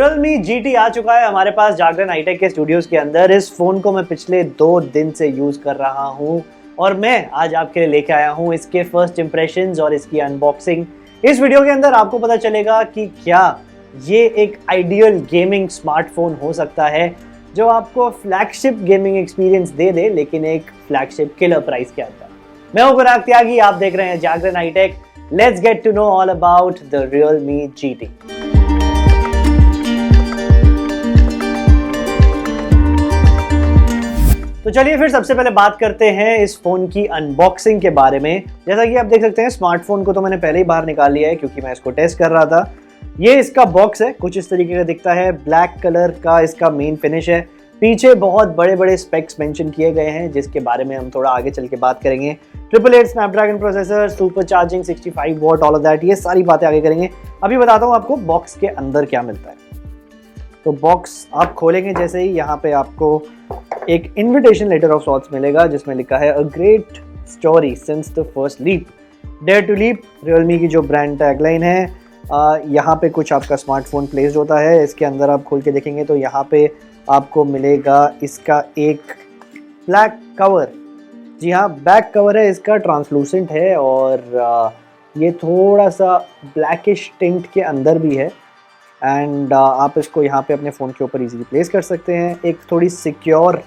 Realme GT आ चुका है हमारे पास जागरण हाईटेक के स्टूडियोज के अंदर। इस फोन को मैं पिछले 2 दिन से यूज कर रहा हूं और मैं आज आपके लिए लेके आया हूं इसके फर्स्ट इंप्रेशंस और इसकी अनबॉक्सिंग। इस वीडियो के अंदर आपको पता चलेगा कि क्या ये एक आइडियल गेमिंग स्मार्टफोन हो सकता है जो आपको फ्लैगशिप गेमिंग एक्सपीरियंस दे दे, लेकिन एक फ्लैगशिप किलर प्राइस के अंदर। मैं हूं कुराग त्यागी, आप देख रहे हैं Jagran hitech. Let's get to know all about the Realme GT। तो चलिए फिर सबसे पहले बात करते हैं इस फोन की अनबॉक्सिंग के बारे में। जैसा कि आप देख सकते हैं, स्मार्टफोन को तो मैंने पहले ही बाहर निकाल लिया है क्योंकि मैं इसको टेस्ट कर रहा था। ये इसका बॉक्स है, कुछ इस तरीके का दिखता है। ब्लैक कलर का इसका मेन फिनिश है। पीछे बहुत बड़े बड़े स्पेक्स मेंशन किए गए हैं जिसके बारे में हम थोड़ा आगे चल के बात करेंगे। 888 Snapdragon processor, super charging, 65 what, all of that, ये सारी बातें आगे करेंगे। अभी बताता हूँ आपको बॉक्स के अंदर क्या मिलता है। तो बॉक्स आप खोलेंगे जैसे ही, यहाँ पे आपको एक इन्विटेशन लेटर ऑफ सॉर्ट्स मिलेगा जिसमें लिखा है a great story since the first leap, dare to leap, Realme की जो ब्रांड टैगलाइन है। यहाँ पे कुछ आपका स्मार्टफोन प्लेस्ड होता है। इसके अंदर आप खोल के देखेंगे तो यहाँ पे आपको मिलेगा इसका एक ब्लैक कवर। जी हाँ, बैक कवर है इसका, ट्रांसलूसेंट है और ये थोड़ा सा ब्लैकिश टिंट के अंदर भी है। एंड आप इसको यहाँ पे अपने फ़ोन के ऊपर इजीली प्लेस कर सकते हैं। एक थोड़ी सिक्योर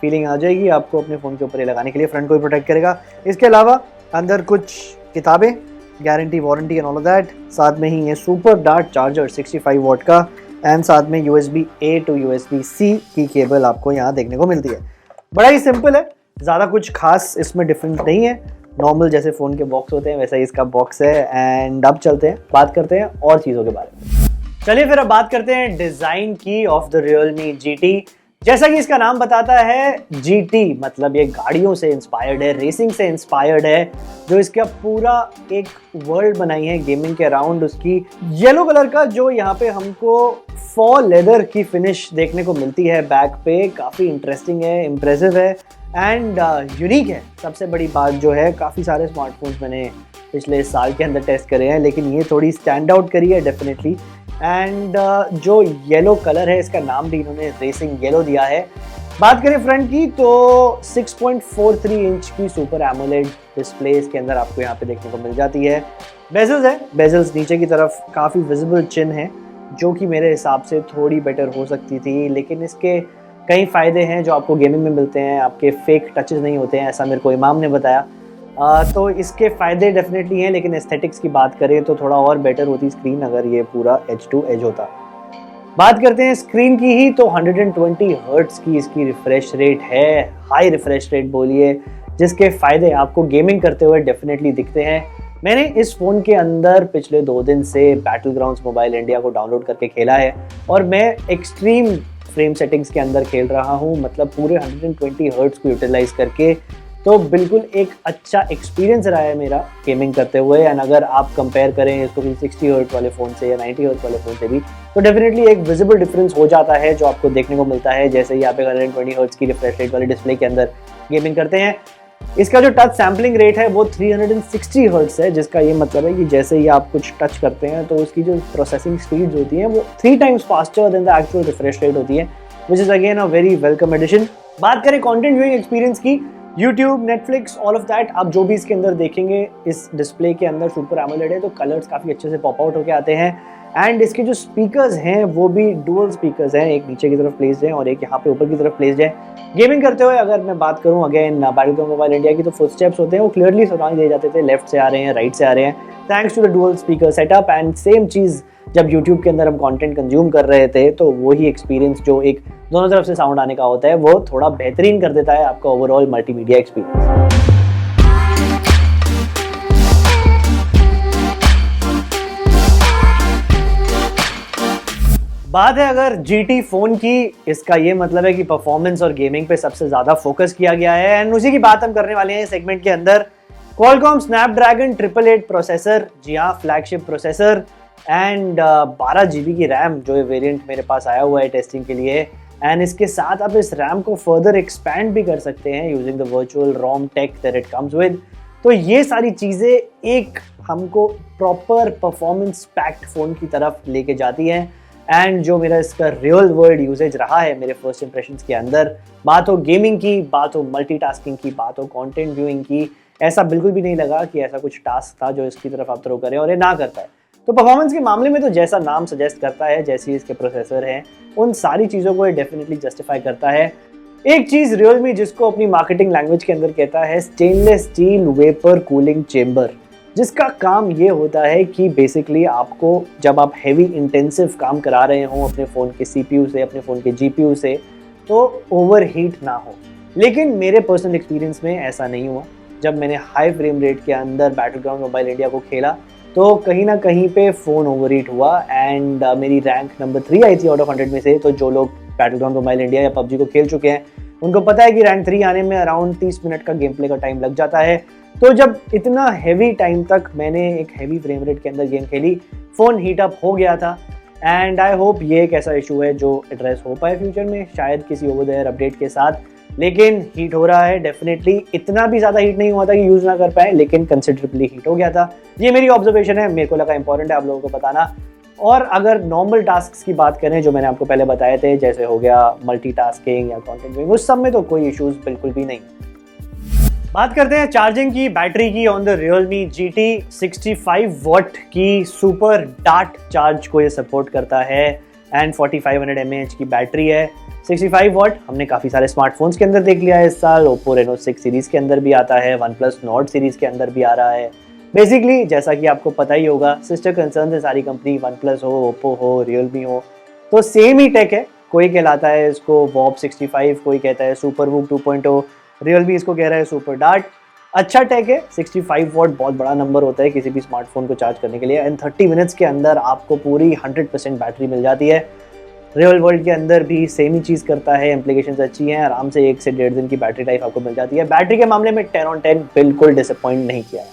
फीलिंग आ जाएगी आपको अपने फ़ोन के ऊपर ये लगाने के लिए। फ्रंट को भी प्रोटेक्ट करेगा। इसके अलावा अंदर कुछ किताबें, guarantee, warranty and all of that. साथ में ही ये सुपर डार्ट चार्जर 65 वॉट का, एंड साथ में USB-A to USB-C की केबल आपको यहाँ देखने को मिलती है। बड़ा ही सिंपल है, ज़्यादा कुछ खास इसमें डिफरेंस नहीं है। नॉर्मल जैसे फ़ोन के बॉक्स होते हैं वैसा ही इसका बॉक्स है। एंड अब चलते हैं, बात करते हैं और चीज़ों के बारे में। चलिए फिर अब बात करते हैं डिज़ाइन की ऑफ द Realme GT। जैसा कि इसका नाम बताता है, GT मतलब ये गाड़ियों से इंस्पायर्ड है, रेसिंग से इंस्पायर्ड है। जो इसका पूरा एक वर्ल्ड बनाई है गेमिंग के अराउंड, उसकी येलो कलर का जो यहाँ पे हमको फॉल लेदर की फिनिश देखने को मिलती है बैक पे, काफ़ी इंटरेस्टिंग है, इम्प्रेसिव है एंड यूनिक है। सबसे बड़ी बात जो है, काफ़ी सारे स्मार्टफोन्स मैंने पिछले साल के अंदर टेस्ट करे हैं, लेकिन ये थोड़ी स्टैंड आउट करी है डेफिनेटली। एंड जो येलो कलर है, इसका नाम भी इन्होंने रेसिंग येलो दिया है। बात करें फ्रंट की तो 6.43 इंच की सुपर एमोलेड डिस्प्ले इसके अंदर आपको यहाँ पे देखने को मिल जाती है। बेजल्स है, बेजल्स नीचे की तरफ काफ़ी विजिबल चिन है जो कि मेरे हिसाब से थोड़ी बेटर हो सकती थी, लेकिन इसके कई फ़ायदे हैं जो आपको गेमिंग में मिलते हैं। आपके फेक टचेस नहीं होते हैं, ऐसा मेरे को इमाम ने बताया। तो इसके फ़ायदे डेफिनेटली हैं, लेकिन एस्थेटिक्स की बात करें तो थोड़ा और बेटर होती स्क्रीन अगर ये पूरा एज टू एज होता। बात करते हैं स्क्रीन की ही तो 120 हर्ट्ज की इसकी रिफ्रेश रेट है, हाई रिफ्रेश रेट बोलिए, जिसके फ़ायदे आपको गेमिंग करते हुए डेफिनेटली दिखते हैं। मैंने इस फ़ोन के अंदर पिछले 2 दिन से बैटल ग्राउंड्स मोबाइल इंडिया को डाउनलोड करके खेला है और मैं एक्सट्रीम फ्रेम सेटिंग्स के अंदर खेल रहा हूँ, मतलब पूरे 120 हर्ट्ज को यूटिलाइज करके। तो बिल्कुल एक अच्छा एक्सपीरियंस रहा है मेरा गेमिंग करते हुए। एंड अगर आप कंपेयर करें इसको 60 हर्ट्ज वाले फ़ोन से या 90 हर्ट्ज वाले फ़ोन से भी, तो डेफिनेटली एक विजिबल डिफरेंस हो जाता है जो आपको देखने को मिलता है जैसे ही आप 120 हर्ट्ज की रिफ्रेश रेट वाले डिस्प्ले के अंदर गेमिंग करते हैं। इसका जो टच सैम्पलिंग रेट है वो 360 हर्ट्ज है, जिसका ये मतलब है कि जैसे ही आप कुछ टच करते हैं तो उसकी जो प्रोसेसिंग स्पीड्स होती हैं वो 3 times faster than the actual refresh rate होती है, which is again a very welcome addition. बात करें कंटेंट व्यूइंग एक्सपीरियंस की, YouTube, Netflix, all of that, आप जो भी इसके अंदर देखेंगे इस डिस्प्ले के अंदर सुपर एमोलेड है तो कलर्स काफ़ी अच्छे से पॉप आउट होके आते हैं। एंड इसके जो स्पीकर्स हैं वो भी डुअल स्पीकर्स हैं, एक नीचे की तरफ प्लेस्ड है और एक यहाँ पे ऊपर की तरफ प्लेस्ड है। गेमिंग करते हुए अगर मैं बात करूँ अगेन बैटलग्राउंड मोबाइल इंडिया की, तो फुटस्टेप्स होते हैं वो क्लियरली सुनाई दे जाते थे, लेफ्ट से आ रहे हैं, राइट से आ रहे हैं, thanks to the dual speaker setup. And same चीज़ जब YouTube के अंदर हम कंटेंट कंज्यूम कर रहे थे तो वही एक्सपीरियंस जो एक दोनों तरफ से साउंड आने का होता है वो थोड़ा बेहतरीन कर देता है आपका ओवरऑल मल्टीमीडिया एक्सपीरियंस। बात है अगर GT फोन की, इसका ये मतलब है कि परफॉर्मेंस और गेमिंग पे सबसे ज्यादा फोकस किया गया है। एंड उसी की बात हम करने वाले हैं सेगमेंट के अंदर। Qualcomm Snapdragon 888 प्रोसेसर, जी हाँ, फ्लैगशिप प्रोसेसर एंड 12 GB की रैम, जो ये वेरिएंट मेरे पास आया हुआ है टेस्टिंग के लिए। एंड इसके साथ आप इस रैम को फर्दर एक्सपैंड भी कर सकते हैं using the virtual ROM take that it comes with. तो ये सारी चीज़ें एक हमको प्रॉपर परफॉर्मेंस पैक्ड फ़ोन की तरफ लेके जाती हैं। एंड जो मेरा इसका रियल वर्ल्ड यूजेज रहा है मेरे फर्स्ट इंप्रेशंस के अंदर, बात हो गेमिंग की, बात हो मल्टीटास्किंग की, बात हो कंटेंट व्यूइंग की, ऐसा बिल्कुल भी नहीं लगा कि ऐसा कुछ टास्क था जो इसकी तरफ आप थ्रो करें और ये ना करता है। तो परफॉर्मेंस के मामले में तो जैसा नाम सजेस्ट करता है, जैसी इसके प्रोसेसर हैं, उन सारी चीज़ों को ये डेफिनेटली जस्टिफाई करता है। एक चीज़ Realme जिसको अपनी मार्केटिंग लैंग्वेज के अंदर कहता है stainless steel vapour cooling chamber, जिसका काम ये होता है कि बेसिकली आपको जब आप हैवी इंटेंसिव काम करा रहे हो अपने फ़ोन के CPU से, अपने फ़ोन के GPU से, तो ओवरहीट ना हो। लेकिन मेरे पर्सनल एक्सपीरियंस में ऐसा नहीं हुआ। जब मैंने हाई फ्रेम रेट के अंदर बैटलग्राउंड मोबाइल इंडिया को खेला तो कहीं ना कहीं पे फ़ोन ओवरहीट हुआ एंड मेरी रैंक नंबर 3 आई थी आउट ऑफ 100 में से। तो जो लोग बैटलग्राउंड मोबाइल इंडिया या PUBG को खेल चुके हैं उनको पता है कि रैंक 3 आने में अराउंड 30 मिनट का गेम प्ले का टाइम लग जाता है। तो जब इतना हैवी टाइम तक मैंने एक हैवी फ्रेम रेट के अंदर गेम खेली, फ़ोन हीट अप हो गया था एंड आई होप ये एक ऐसा इशू है जो एड्रेस हो पाए फ्यूचर में, शायद किसी ओवर द एयर अपडेट के साथ। लेकिन हीट हो रहा है डेफिनेटली, इतना भी ज़्यादा हीट नहीं हुआ था कि यूज़ ना कर पाए, लेकिन कंसिडरेबली हीट हो गया था। ये मेरी ऑब्जर्वेशन है, मेरे को लगा इंपॉर्टेंट है आप लोगों को बताना। और अगर नॉर्मल टास्क्स की बात करें जो मैंने आपको पहले बताए थे, जैसे हो गया मल्टीटास्किंग या कंटेंट व्यूइंग, उस सब में तो कोई इश्यूज बिल्कुल भी नहीं। बात करते हैं चार्जिंग की, बैटरी की। On the Realme GT 65 what की सुपर डार्ट चार्ज को ये सपोर्ट करता है एंड 4500 mAh की बैटरी है। 65 वॉट हमने काफ़ी सारे स्मार्टफोन्स के अंदर देख लिया है इस साल। Oppo Reno 6 सीरीज़ के अंदर भी आता है, OnePlus Nord सीरीज़ के अंदर भी आ रहा है। बेसिकली जैसा कि आपको पता ही होगा, सिस्टर कंसर्न है सारी कंपनी, OnePlus हो, Oppo हो, Realme हो, तो सेम ही टेक है। कोई कहलाता है इसको Warp 65, कोई कहता है Super Whoop 2.0, Realme इसको कह रहा है सुपर डार्ट। अच्छा टेक है। 65 वॉट बहुत बड़ा नंबर होता है किसी भी स्मार्टफोन को चार्ज करने के लिए एंड 30 मिनट्स के अंदर आपको पूरी 100% बैटरी मिल जाती है। रियल वर्ल्ड के अंदर भी सेम ही चीज़ करता है, एप्लीकेशंस अच्छी हैं, आराम से 1 से 1.5 दिन की बैटरी लाइफ आपको मिल जाती है। बैटरी के मामले में 10 on 10 बिल्कुल डिसअपॉइंट नहीं किया है।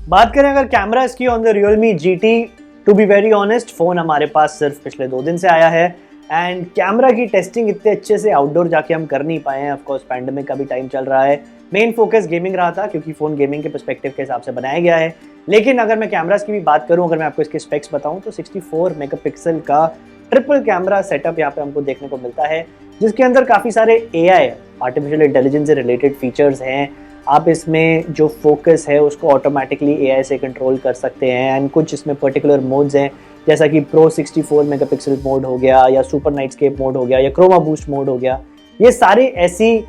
बात करें अगर कैमरा इसकी on the Realme GT, to be very honest phone हमारे पास सिर्फ पिछले 2 दिन से आया है एंड कैमरा की टेस्टिंग इतने अच्छे से आउटडोर जाके हम कर नहीं पाए हैं। ऑफकोर्स पैंडेमिक का भी टाइम चल रहा है, मेन फोकस गेमिंग रहा था क्योंकि फ़ोन गेमिंग के पर्सपेक्टिव के हिसाब से बनाया गया है। लेकिन अगर मैं कैमरास की भी बात करूं, अगर मैं आपको इसके स्पेक्स बताऊं, तो 64 मेगापिक्सल का ट्रिपल कैमरा सेटअप यहाँ पे हमको देखने को मिलता है, जिसके अंदर काफ़ी सारे AI आर्टिफिशियल इंटेलिजेंस से रिलेटेड फीचर्स हैं। आप इसमें जो फोकस है उसको ऑटोमेटिकली AI से कंट्रोल कर सकते हैं एंड कुछ इसमें पर्टिकुलर मोड्स हैं, जैसा कि प्रो 64 मेगापिक्सल मोड हो गया या सुपर नाइटस्केप मोड हो गया या क्रोमा बूस्ट मोड हो गया। ये सारे ऐसी,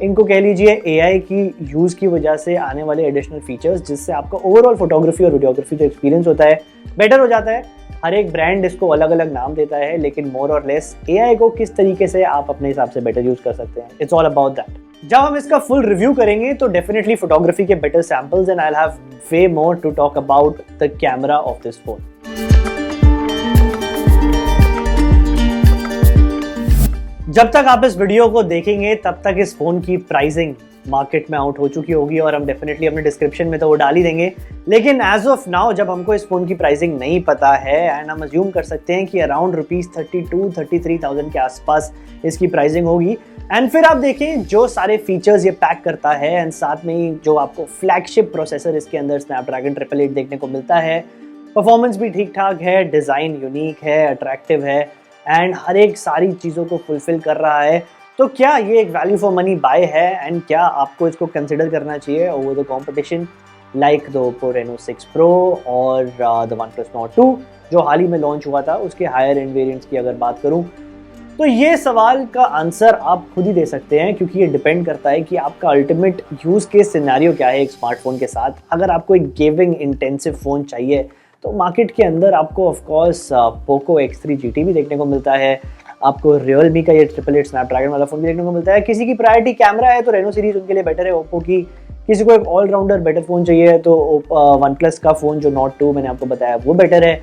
इनको कह लीजिए AI की यूज़ की वजह से आने वाले एडिशनल फीचर्स, जिससे आपका ओवरऑल फोटोग्राफी और वीडियोग्राफी जो एक्सपीरियंस होता है बेटर हो जाता है। हर एक ब्रांड इसको अलग अलग नाम देता है, लेकिन मोर और लेस AI को किस तरीके से आप अपने हिसाब से बेटर यूज़ कर सकते हैं, इट्स ऑल अबाउट दैट। जब हम इसका फुल रिव्यू करेंगे तो डेफिनेटली फोटोग्राफी के better samples and I will have way more to talk about the camera of this phone. जब तक आप इस वीडियो को देखेंगे तब तक इस फ़ोन की प्राइसिंग मार्केट में आउट हो चुकी होगी और हम डेफिनेटली अपने डिस्क्रिप्शन में तो वो डाल ही देंगे। लेकिन एज ऑफ नाउ जब हमको इस फ़ोन की प्राइसिंग नहीं पता है एंड हम अज्यूम कर सकते हैं कि अराउंड ₹32,000-33,000 के आसपास इसकी प्राइसिंग होगी। एंड फिर आप देखें जो सारे फीचर्स ये पैक करता है एंड साथ में ही जो आपको फ्लैगशिप प्रोसेसर इसके अंदर स्नैपड्रैगन 888 देखने को मिलता है, परफॉर्मेंस भी ठीक ठाक है, डिज़ाइन यूनिक है, अट्रैक्टिव है एंड हर एक सारी चीज़ों को फुलफिल कर रहा है, तो क्या ये एक वैल्यू फॉर मनी बाय है एंड क्या आपको इसको कंसिडर करना चाहिए over the competition like the Oppo Reno 6 Pro और द OnePlus Nord 2 जो हाल ही में लॉन्च हुआ था, उसके हायर एंड वेरिएंट्स की अगर बात करूं, तो ये सवाल का आंसर आप खुद ही दे सकते हैं, क्योंकि ये डिपेंड करता है कि आपका अल्टीमेट यूज़ केस सिनेरियो क्या है एक स्मार्टफोन के साथ। अगर आपको एक गेमिंग इंटेंसिव फ़ोन चाहिए तो मार्केट के अंदर आपको ऑफकोर्स Poco X3 GT भी देखने को मिलता है, आपको Realme का ये 888 स्नैपड्रैगन वाला फ़ोन भी देखने को मिलता है। किसी की प्रायोरिटी कैमरा है तो Reno सीरीज़ उनके लिए बेटर है Oppo की, किसी को एक ऑलराउंडर बेटर फ़ोन चाहिए तो OnePlus का फ़ोन जो Nord 2 मैंने आपको बताया वो बेटर है।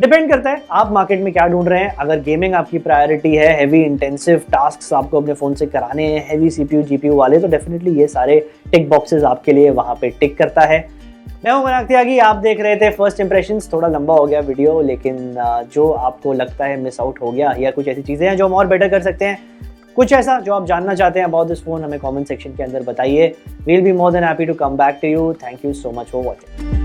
डिपेंड करता है आप मार्केट में क्या ढूंढ रहे हैं। अगर गेमिंग आपकी प्रायोरिटी है, हैवी इंटेंसिव टास्क्स आपको अपने फ़ोन से कराने हैं, हैवी CPU GPU वाले, तो डेफिनेटली ये सारे टिक बॉक्सेस आपके लिए वहाँ पे टिक करता है। मैं हूं मनाग त्यागी, आप देख रहे थे फर्स्ट इंप्रेशंस। थोड़ा लंबा हो गया वीडियो, लेकिन जो आपको लगता है मिस आउट हो गया या कुछ ऐसी चीज़ें हैं जो हम और बेटर कर सकते हैं, कुछ ऐसा जो आप जानना चाहते हैं अबाउट दिस फोन, हमें कमेंट सेक्शन के अंदर बताइए। We'll be more than happy to come back to you. Thank you so much for watching.